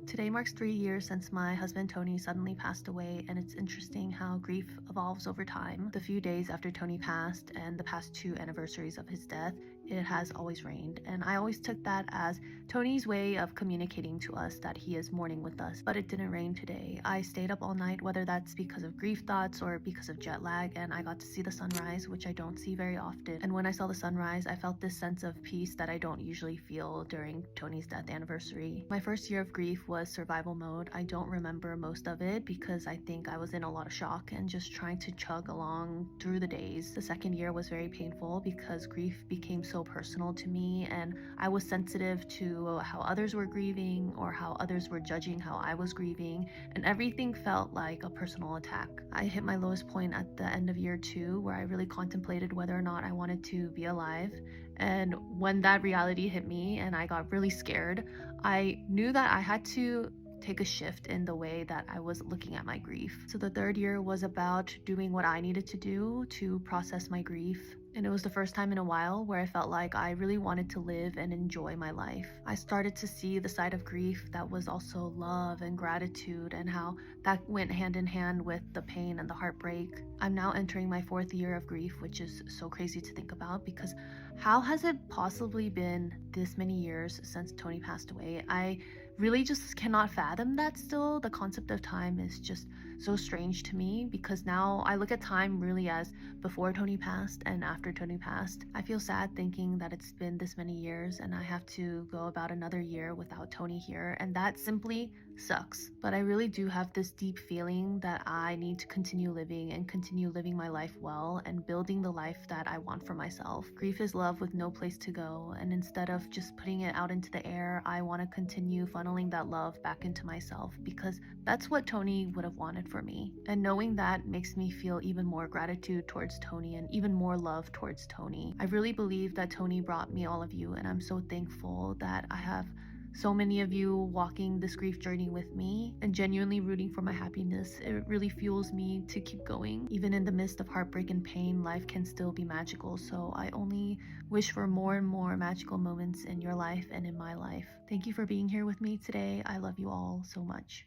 Today marks 3 years since my husband Tony suddenly passed away, and it's interesting how grief evolves over time. The few days after Tony passed and the past 2 anniversaries of his death, it has always rained, and I always took that as Tony's way of communicating to us that he is mourning with us. But it didn't rain today. I stayed up all night, whether that's because of grief thoughts or because of jet lag, and I got to see the sunrise, which I don't see very often. And when I saw the sunrise, I felt this sense of peace that I don't usually feel during Tony's death anniversary. My first year of grief was survival mode. I don't remember most of it because I think I was in a lot of shock and just trying to chug along through the days. The second year was very painful because grief became so personal to me, and I was sensitive to how others were grieving or how others were judging how I was grieving, and everything felt like a personal attack. I hit my lowest point at the end of year 2 where I really contemplated whether or not I wanted to be alive. And when that reality hit me and I got really scared, I knew that I had to take a shift in the way that I was looking at my grief. So the third year was about doing what I needed to do to process my grief. And it was the first time in a while where I felt like I really wanted to live and enjoy my life. I started to see the side of grief that was also love and gratitude, and how that went hand in hand with the pain and the heartbreak. I'm now entering my 4th year of grief, which is so crazy to think about because how has it possibly been this many years since Tony passed away? I really just cannot fathom that still. The concept of time is just so strange to me because now I look at time really as before Tony passed and after Tony passed. I feel sad thinking that it's been this many years and I have to go about another year without Tony here, and that simply sucks. But I really do have this deep feeling that I need to continue living and continue living my life well and building the life that I want for myself. Grief is love with no place to go, and instead of just putting it out into the air, I want to continue funneling that love back into myself because that's what Tony would have wanted for me. And knowing that makes me feel even more gratitude towards Tony and even more love towards Tony. I really believe that Tony brought me all of you, and I'm so thankful that I have so many of you walking this grief journey with me and genuinely rooting for my happiness. It really fuels me to keep going. Even in the midst of heartbreak and pain, life can still be magical. So I only wish for more and more magical moments in your life and in my life. Thank you for being here with me today. I love you all so much.